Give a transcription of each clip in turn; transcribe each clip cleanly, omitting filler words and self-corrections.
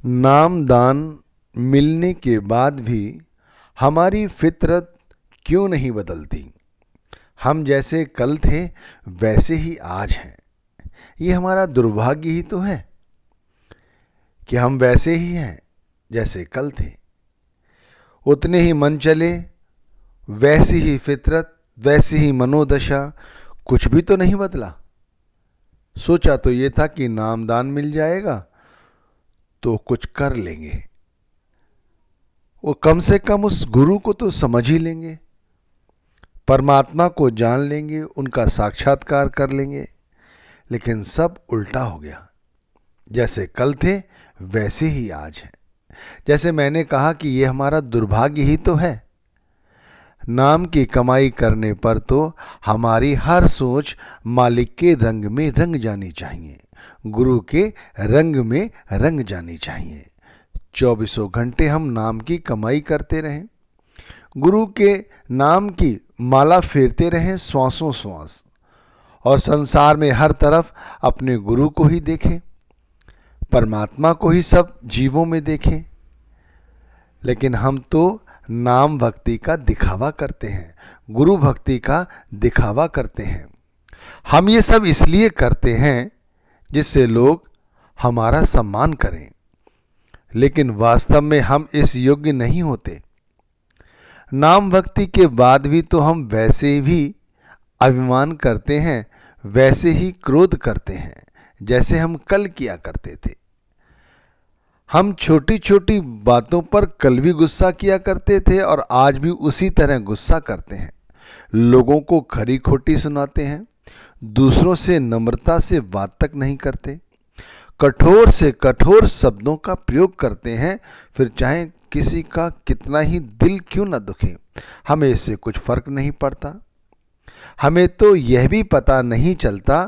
नामदान मिलने के बाद भी हमारी फितरत क्यों नहीं बदलती। हम जैसे कल थे वैसे ही आज हैं। ये हमारा दुर्भाग्य ही तो है कि हम वैसे ही हैं जैसे कल थे। उतने ही मन चले, वैसी ही फितरत, वैसी ही मनोदशा, कुछ भी तो नहीं बदला। सोचा तो ये था कि नामदान मिल जाएगा तो कुछ कर लेंगे, वो कम से कम उस गुरु को तो समझ ही लेंगे, परमात्मा को जान लेंगे, उनका साक्षात्कार कर लेंगे। लेकिन सब उल्टा हो गया। जैसे कल थे वैसे ही आज हैं। जैसे मैंने कहा कि ये हमारा दुर्भाग्य ही तो है। नाम की कमाई करने पर तो हमारी हर सोच मालिक के रंग में रंग जानी चाहिए, गुरु के रंग में रंग जानी चाहिए। 24 घंटे हम नाम की कमाई करते रहें, गुरु के नाम की माला फेरते रहें श्वासों श्वास, और संसार में हर तरफ अपने गुरु को ही देखें, परमात्मा को ही सब जीवों में देखें। लेकिन हम तो नाम भक्ति का दिखावा करते हैं, गुरु भक्ति का दिखावा करते हैं। हम ये सब इसलिए करते हैं जिससे लोग हमारा सम्मान करें, लेकिन वास्तव में हम इस योग्य नहीं होते। नाम भक्ति के बाद भी तो हम वैसे भी अभिमान करते हैं, वैसे ही क्रोध करते हैं जैसे हम कल किया करते थे। हम छोटी छोटी बातों पर कल भी गुस्सा किया करते थे और आज भी उसी तरह गुस्सा करते हैं। लोगों को खरी खोटी सुनाते हैं, दूसरों से नम्रता से बात तक नहीं करते, कठोर से कठोर शब्दों का प्रयोग करते हैं, फिर चाहे किसी का कितना ही दिल क्यों न दुखे, हमें इससे कुछ फर्क नहीं पड़ता। हमें तो यह भी पता नहीं चलता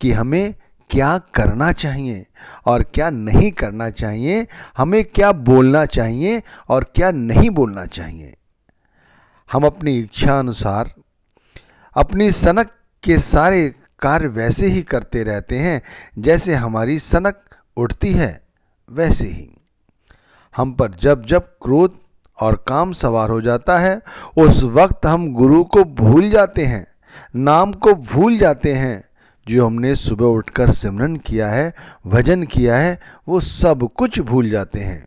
कि हमें क्या करना चाहिए और क्या नहीं करना चाहिए, हमें क्या बोलना चाहिए और क्या नहीं बोलना चाहिए। हम अपनी इच्छा अनुसार अपनी सनक के सारे कार्य वैसे ही करते रहते हैं जैसे हमारी सनक उठती है वैसे ही। हम पर जब जब क्रोध और काम सवार हो जाता है, उस वक्त हम गुरु को भूल जाते हैं, नाम को भूल जाते हैं। जो हमने सुबह उठकर सिमरन किया है, भजन किया है, वो सब कुछ भूल जाते हैं।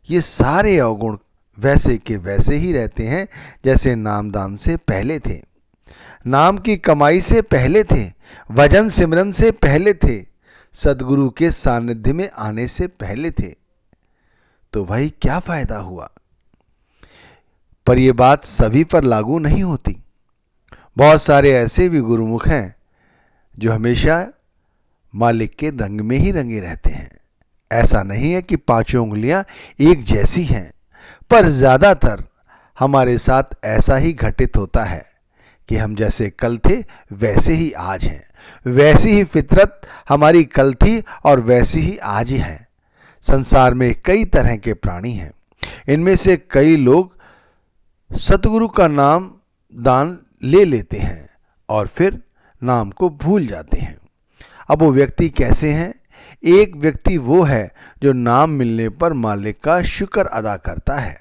ये सारे अवगुण वैसे के वैसे ही रहते हैं जैसे नामदान से पहले थे, नाम की कमाई से पहले थे, भजन सिमरन से पहले थे, सदगुरु के सानिध्य में आने से पहले थे। तो भाई क्या फायदा हुआ। पर यह बात सभी पर लागू नहीं होती। बहुत सारे ऐसे भी गुरुमुख हैं जो हमेशा मालिक के रंग में ही रंगे रहते हैं। ऐसा नहीं है कि पांचों उंगलियां एक जैसी हैं, पर ज्यादातर हमारे साथ ऐसा ही घटित होता है कि हम जैसे कल थे वैसे ही आज हैं, वैसी ही फितरत हमारी कल थी और वैसी ही आज ही है। संसार में कई तरह के प्राणी हैं, इनमें से कई लोग सतगुरु का नाम दान ले लेते हैं और फिर नाम को भूल जाते हैं। अब वो व्यक्ति कैसे हैं? एक व्यक्ति वो है जो नाम मिलने पर मालिक का शुक्र अदा करता है,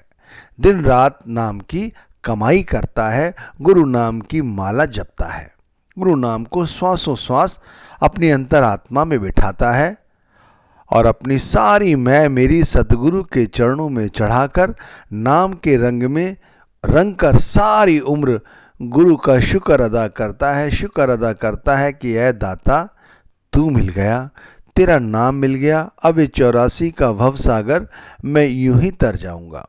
दिन रात नाम की कमाई करता है, गुरु नाम की माला जपता है, गुरु नाम को श्वासों श्वास अपनी अंतरात्मा में बिठाता है और अपनी सारी मैं मेरी सतगुरु के चरणों में चढ़ाकर नाम के रंग में रंग कर सारी उम्र गुरु का शुक्र अदा करता है। शुक्र अदा करता है कि ऐ दाता तू मिल गया, तेरा नाम मिल गया, अब ये 84 का भवसागर मैं यूं ही तर जाऊंगा।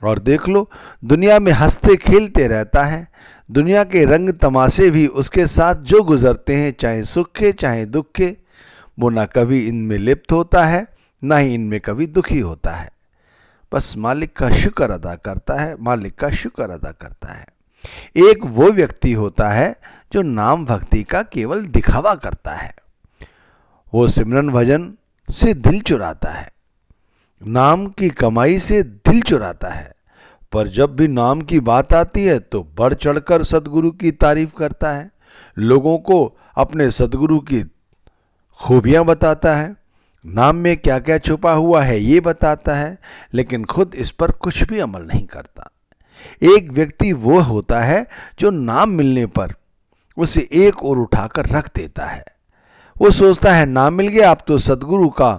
और देख लो, दुनिया में हंसते खेलते रहता है, दुनिया के रंग तमाशे भी उसके साथ जो गुजरते हैं, चाहे सुख के चाहे दुख के, वो ना कभी इनमें लिप्त होता है ना ही इनमें कभी दुखी होता है। बस मालिक का शुक्र अदा करता है, मालिक का शुक्र अदा करता है। एक वो व्यक्ति होता है जो नाम भक्ति का केवल दिखावा करता है, वो सिमरन भजन से दिल चुराता है, नाम की कमाई से दिल चुराता है, पर जब भी नाम की बात आती है तो बढ़ चढ़कर सदगुरु की तारीफ करता है, लोगों को अपने सदगुरु की खूबियां बताता है, नाम में क्या क्या छुपा हुआ है ये बताता है, लेकिन खुद इस पर कुछ भी अमल नहीं करता। एक व्यक्ति वो होता है जो नाम मिलने पर उसे एक ओर उठाकर रख देता है। वो सोचता है नाम मिल गया, अब तो सदगुरु का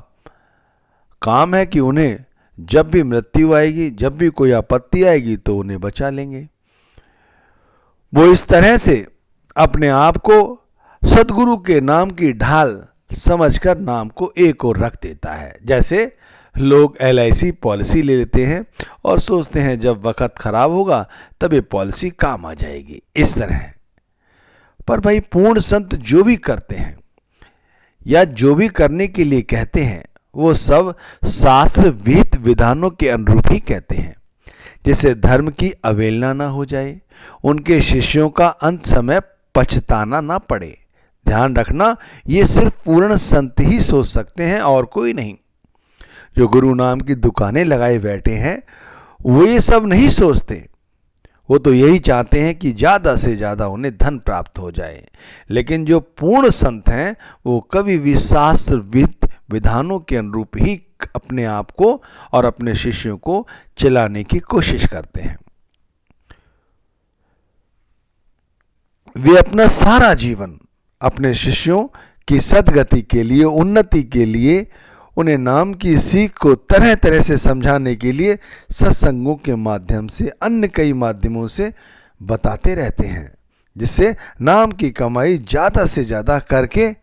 काम है कि उन्हें जब भी मृत्यु आएगी, जब भी कोई आपत्ति आएगी तो उन्हें बचा लेंगे। वो इस तरह से अपने आप को सदगुरु के नाम की ढाल समझकर नाम को एक ओर रख देता है। जैसे लोग LIC पॉलिसी ले लेते हैं और सोचते हैं जब वक्त खराब होगा तब ये पॉलिसी काम आ जाएगी, इस तरह। पर भाई पूर्ण संत जो भी करते हैं या जो भी करने के लिए कहते हैं वो सब शास्त्र विहित विधानों के अनुरूप ही कहते हैं, जिससे धर्म की अवहेलना ना हो जाए, उनके शिष्यों का अंत समय पछताना ना पड़े। ध्यान रखना, ये सिर्फ पूर्ण संत ही सोच सकते हैं और कोई नहीं। जो गुरु नाम की दुकानें लगाए बैठे हैं वो ये सब नहीं सोचते। वो तो यही चाहते हैं कि ज़्यादा से ज़्यादा उन्हें धन प्राप्त हो जाए। लेकिन जो पूर्ण संत हैं वो कभी भी शास्त्र विधानों के अनुरूप ही अपने आप को और अपने शिष्यों को चलाने की कोशिश करते हैं। वे अपना सारा जीवन अपने शिष्यों की सद्गति के लिए, उन्नति के लिए, उन्हें नाम की सीख को तरह तरह से समझाने के लिए सत्संगों के माध्यम से, अन्य कई माध्यमों से बताते रहते हैं, जिससे नाम की कमाई ज़्यादा से ज़्यादा करके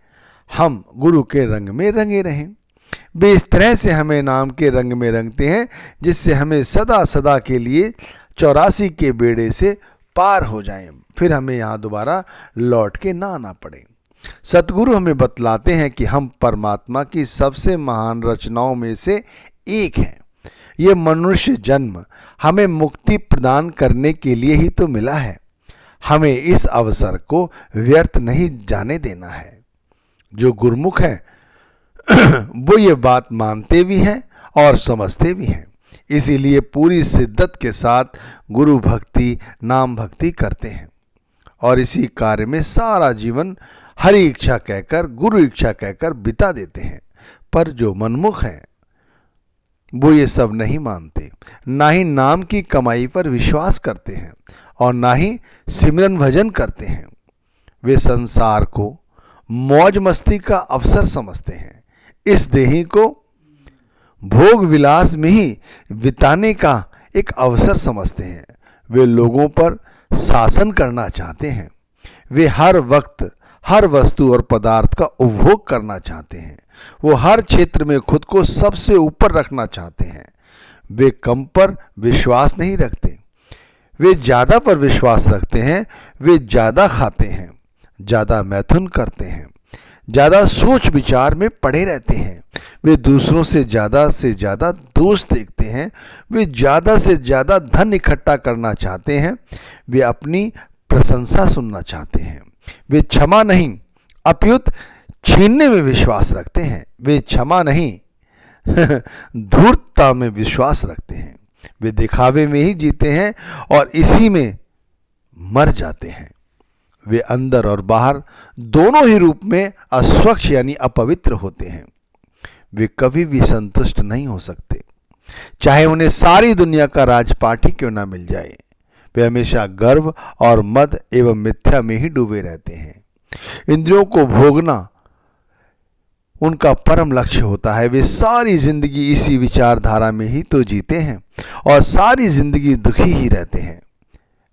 हम गुरु के रंग में रंगे रहें। वे इस तरह से हमें नाम के रंग में रंगते हैं जिससे हमें सदा सदा के लिए 84 के बेड़े से पार हो जाएं, फिर हमें यहाँ दोबारा लौट के ना आना पड़े। सतगुरु हमें बतलाते हैं कि हम परमात्मा की सबसे महान रचनाओं में से एक हैं। ये मनुष्य जन्म हमें मुक्ति प्रदान करने के लिए ही तो मिला है। हमें इस अवसर को व्यर्थ नहीं जाने देना है। जो गुरुमुख हैं वो ये बात मानते भी हैं और समझते भी हैं, इसीलिए पूरी शिद्दत के साथ गुरु भक्ति, नाम भक्ति करते हैं और इसी कार्य में सारा जीवन हरि इच्छा कहकर, गुरु इच्छा कहकर बिता देते हैं। पर जो मनमुख हैं वो ये सब नहीं मानते, ना ही नाम की कमाई पर विश्वास करते हैं और ना ही सिमरन भजन करते हैं। वे संसार को मौज मस्ती का अवसर समझते हैं, इस देही को भोग विलास में ही बिताने का एक अवसर समझते हैं। वे लोगों पर शासन करना चाहते हैं। वे हर वक्त हर वस्तु और पदार्थ का उपभोग करना चाहते हैं। वो हर क्षेत्र में खुद को सबसे ऊपर रखना चाहते हैं। वे कम पर विश्वास नहीं रखते, वे ज़्यादा पर विश्वास रखते हैं। वे ज़्यादा खाते हैं, ज़्यादा मैथुन करते हैं, ज़्यादा सोच विचार में पड़े रहते हैं। वे दूसरों से ज़्यादा दोष देखते हैं। वे ज़्यादा से ज़्यादा धन इकट्ठा करना चाहते हैं। वे अपनी प्रशंसा सुनना चाहते हैं। वे क्षमा नहीं अपियुत छीनने में विश्वास रखते हैं। वे क्षमा नहीं धूर्तता में विश्वास रखते हैं। वे दिखावे में ही जीते हैं और इसी में मर जाते हैं। वे अंदर और बाहर दोनों ही रूप में अस्वच्छ यानी अपवित्र होते हैं। वे कभी भी संतुष्ट नहीं हो सकते, चाहे उन्हें सारी दुनिया का राजपाट ही क्यों ना मिल जाए। वे हमेशा गर्व और मद एवं मिथ्या में ही डूबे रहते हैं। इंद्रियों को भोगना उनका परम लक्ष्य होता है। वे सारी जिंदगी इसी विचारधारा में ही तो जीते हैं और सारी जिंदगी दुखी ही रहते हैं।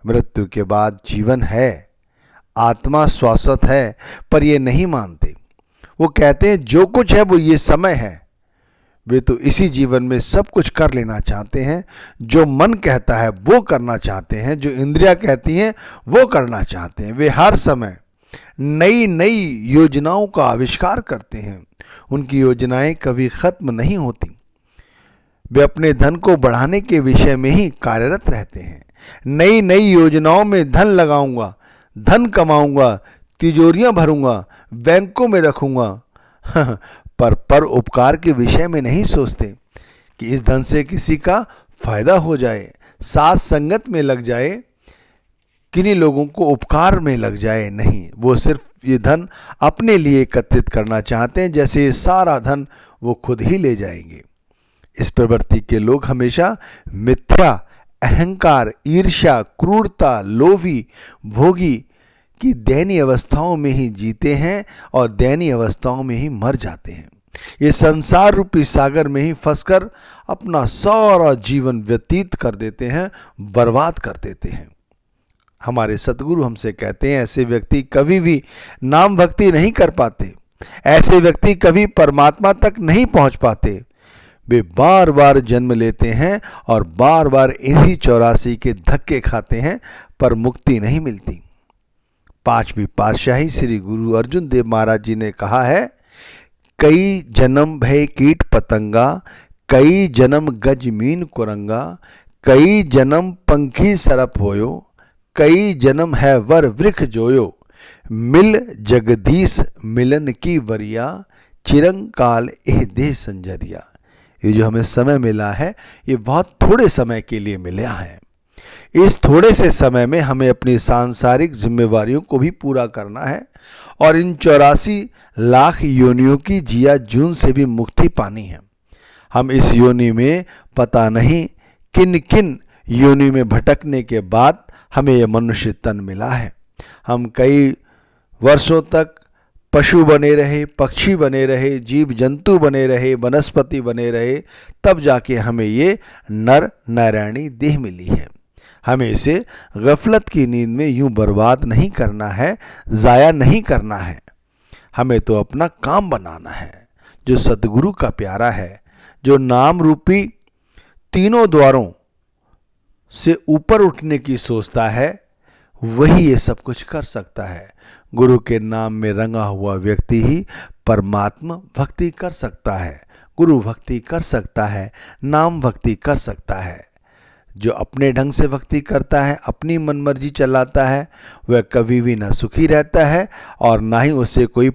मृत्यु के बाद जीवन है, आत्मा शाश्वत है, पर ये नहीं मानते। वो कहते हैं जो कुछ है वो ये समय है। वे तो इसी जीवन में सब कुछ कर लेना चाहते हैं। जो मन कहता है वो करना चाहते हैं, जो इंद्रियां कहती हैं वो करना चाहते हैं। वे हर समय नई नई योजनाओं का आविष्कार करते हैं। उनकी योजनाएं कभी खत्म नहीं होती। वे अपने धन को बढ़ाने के विषय में ही कार्यरत रहते हैं। नई नई योजनाओं में धन लगाऊंगा, धन कमाऊंगा, तिजोरियां भरूंगा, बैंकों में रखूंगा पर उपकार के विषय में नहीं सोचते कि इस धन से किसी का फायदा हो जाए, साथ संगत में लग जाए, किन्हीं लोगों को उपकार में लग जाए। नहीं, वो सिर्फ ये धन अपने लिए एकत्रित करना चाहते हैं, जैसे ये सारा धन वो खुद ही ले जाएंगे। इस प्रवृत्ति के लोग हमेशा मिथ्या, अहंकार, ईर्ष्या, क्रूरता, लोभी, भोगी की दयनीय अवस्थाओं में ही जीते हैं और दयनीय अवस्थाओं में ही मर जाते हैं। ये संसार रूपी सागर में ही फंसकर अपना सारा जीवन व्यतीत कर देते हैं, बर्बाद कर देते हैं। हमारे सतगुरु हमसे कहते हैं, ऐसे व्यक्ति कभी भी नाम भक्ति नहीं कर पाते, ऐसे व्यक्ति कभी परमात्मा तक नहीं पहुंच पाते। वे बार बार जन्म लेते हैं और बार बार इन्हीं 84 के धक्के खाते हैं, पर मुक्ति नहीं मिलती। पांचवी पातशाही श्री गुरु अर्जुन देव महाराज जी ने कहा है, कई जन्म भय कीट पतंगा, कई जन्म गज मीन कुरंगा, कई जन्म पंखी सरप होयो, कई जन्म है वर वृक्ष जोयो, मिल जगदीश मिलन की वरिया, चिरंकाल एह देह संजरिया। ये जो हमें समय मिला है, ये बहुत थोड़े समय के लिए मिला है। इस थोड़े से समय में हमें अपनी सांसारिक जिम्मेवारियों को भी पूरा करना है और इन 84 लाख योनियों की जिया जून से भी मुक्ति पानी है। हम इस योनि में पता नहीं किन किन योनि में भटकने के बाद हमें यह मनुष्य तन मिला है। हम कई वर्षों तक पशु बने रहे, पक्षी बने रहे, जीव जंतु बने रहे, वनस्पति बने रहे, तब जाके हमें ये नर नारायणी देह मिली है। हमें इसे गफलत की नींद में यूं बर्बाद नहीं करना है, जाया नहीं करना है। हमें तो अपना काम बनाना है। जो सतगुरु का प्यारा है, जो नाम रूपी तीनों द्वारों से ऊपर उठने की सोचता है, वही ये सब कुछ कर सकता है। गुरु के नाम में रंगा हुआ व्यक्ति ही परमात्मा भक्ति कर सकता है, गुरु भक्ति कर सकता है, नाम भक्ति कर सकता है। जो अपने ढंग से भक्ति करता है, अपनी मनमर्जी चलाता है, वह कभी भी ना सुखी रहता है और ना ही उसे कोई